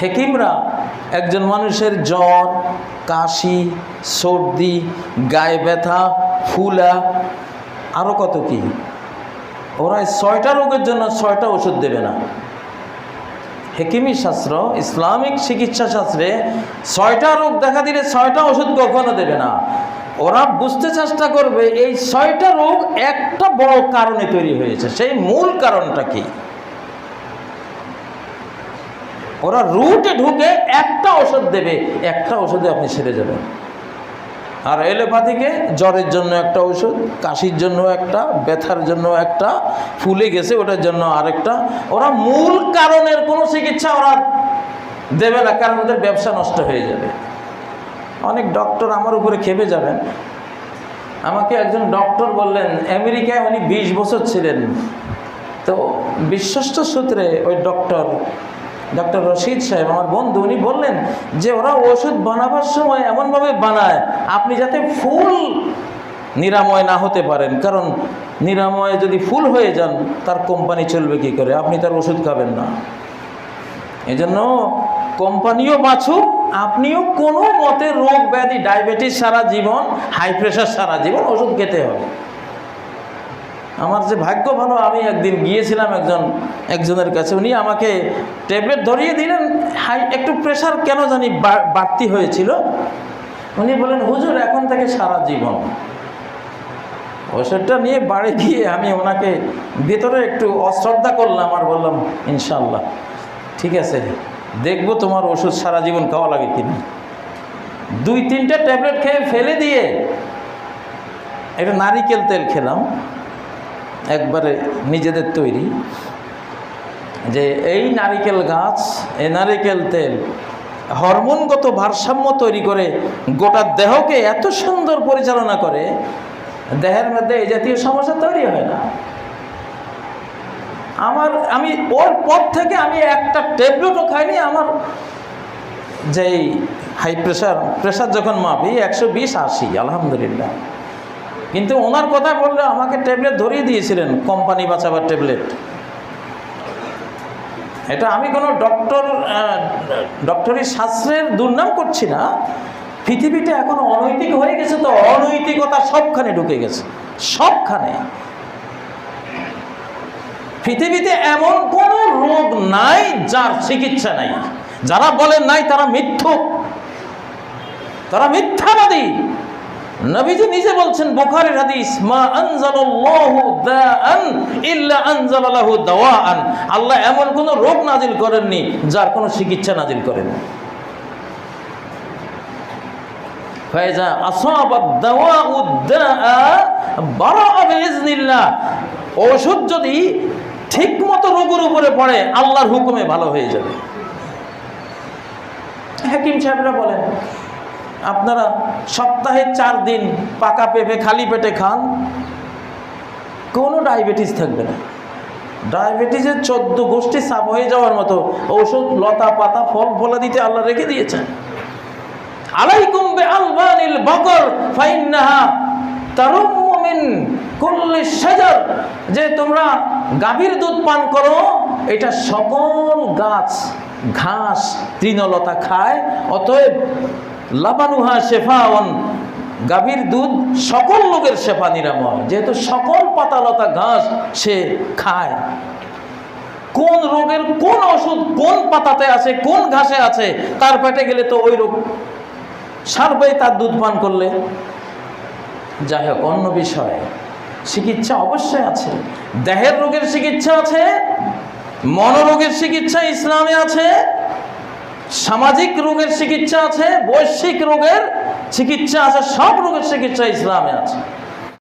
হেকিমরা একজন মানুষের জ্বর, কাশি, সর্দি, গায়ে ব্যথা, ফুলা, আরও কত কি, ওরা 6টা রোগের জন্য 6টা ওষুধ দেবে না। হেকিমি শাস্ত্র, ইসলামিক চিকিৎসা শাস্ত্রে 6টা রোগ দেখা দিলে 6টা ওষুধ কখনো দেবে না। ওরা বুঝতে চেষ্টা করবে এই 6টা রোগ একটা বড় কারণে তৈরি হয়েছে, সেই মূল কারণটা কি। ওরা রুটে ঢুকে একটা ওষুধ দেবে, একটা ওষুধে আপনি সেরে যাবেন। আর এলোপ্যাথিকে জ্বরের জন্য একটা ওষুধ, কাশির জন্য একটা, ব্যথার জন্য একটা, ফুলে গেছে ওটার জন্য আরেকটা। ওরা মূল কারণের কোনো চিকিৎসা ওরা দেবে না, কারণ ওদের ব্যবসা নষ্ট হয়ে যাবে। অনেক ডক্টর আমার উপরে খেপে যাবেন। আমাকে একজন ডক্টর বললেন, আমেরিকায় উনি 20 বছর ছিলেন, তো বিশ্বস্ত সূত্রে ওই ডক্টর রশিদ সাহেব আমার বন্ধু, উনি বললেন যে ওরা ওষুধ বানাবার সময় এমনভাবে বানায় আপনি যাতে ফুল নিরাময় না হতে পারেন, কারণ নিরাময় যদি ফুল হয়ে যান তার কোম্পানি চলবে কী করে, আপনি তার ওষুধ খাবেন না। এজন্য কোম্পানিও বাঁচুক, আপনিও কোনো মতে রোগ ব্যাধি, ডায়াবেটিস সারা জীবন, হাই প্রেশার সারা জীবন, ওষুধ খেতে হবে। আমার যে ভাগ্য ভালো, আমি একদিন গিয়েছিলাম একজনের কাছে, উনি আমাকে ট্যাবলেট ধরিয়ে দিলেন, একটু প্রেশার কেন জানি বাড়তি হয়েছিল। উনি বলেন, হুজুর এখন থেকে সারা জীবন। ওষুধটা নিয়ে বাড়ি গিয়ে আমি ওনাকে ভেতরে একটু অশ্রদ্ধা করলাম আর বললাম, ইনশাল্লাহ ঠিক আছে, দেখবো তোমার ওষুধ সারা জীবন খাওয়া লাগে কিনা। 2-3টে ট্যাবলেট খেয়ে ফেলে দিয়ে একটা নারিকেল তেল খেলাম, একবারে নিজেদের তৈরি, যে এই নারিকেল গাছ, এই নারিকেল তেল হরমোনগত ভারসাম্য তৈরি করে গোটা দেহকে এত সুন্দর পরিচালনা করে, দেহের মধ্যে এই জাতীয় সমস্যা তৈরি হয় না। আমি ওর পর থেকে আমি একটা ট্যাবলেটও খাইনি। আমার যেই হাই প্রেশার যখন মাপি 120/80, আলহামদুলিল্লাহ। কিন্তু ওনার কথা বললে আমাকে ট্যাবলেট ধরিয়ে দিয়েছিলেন, কোম্পানি বাঁচাবার ট্যাবলেট। এটা আমি কোনো ডক্টরি শাস্ত্রের দুর্নাম করছি না। পৃথিবীটা এখন অনৈতিক হয়ে গেছে, তো অনৈতিকতা সবখানে ঢুকে গেছে, সবখানে। পৃথিবীতে এমন কোনো রোগ নাই যার চিকিৎসা নাই। যারা বলেন নাই তারা মিথ্যুক, তারা মিথ্যাবাদী। নবীজি নিজে বলছেন, বুখারীর হাদিস, মা আনজালাল্লাহু দাআন ইল্লা আনজালা লাহু দাওয়াআন। আল্লাহ এমন কোন রোগ নাজিল করেননি যার কোনো চিকিৎসা নাজিল করেন। ফাইজা আসাবাদ দাওয়াউ দাআ বারাআ বিইজনিল্লাহ। ওষুধ যদি ঠিকমতো রোগের উপরে পড়ে আল্লাহর হুকুমে ভালো হয়ে যাবে। হাকিম সাহেবরা বলেন, আপনারা সপ্তাহে 4 দিন পাকা পেঁপে খালি পেটে খান, কোনো ডায়াবেটিস থাকবে না। ডায়াবেটিসের 14 গোষ্ঠী সাফ হয়ে যাওয়ার মতো ঔষধ, লতা পাতা, ফল ফলা দিতে আল্লাহ রেখে দিয়েছেন। আলাইকুম বিআলবানিল বাকর ফাইন্নাহা তারুম্মু মিন কুল্লি শাজার। যে তোমরা গাভীর দুধ পান করো, এটা সকল গাছ, ঘাস, তৃণলতা খায়, অতএব লাবানুহা শেফাউন, গাভীর দুধ সকল লোকের শেফা, নিরাময়। যেহেতু সকল পাতালতা ঘাস সে খায়, কোন রোগের কোন ওষুধ কোন পাতাতে আছে, কোন ঘাসে আছে, তার পেটে গেলে তো ওই রোগ সারবে তার দুধ পান করলে। যাই হোক, অন্য বিষয়, চিকিৎসা অবশ্যই আছে। দেহের রোগের চিকিৎসা আছে, মনোরোগের চিকিৎসা ইসলামে আছে, সামাজিক রোগের চিকিৎসা আছে, বৈশ্বিক রোগের চিকিৎসা আছে, সব রোগের চিকিৎসা ইসলামে আছে।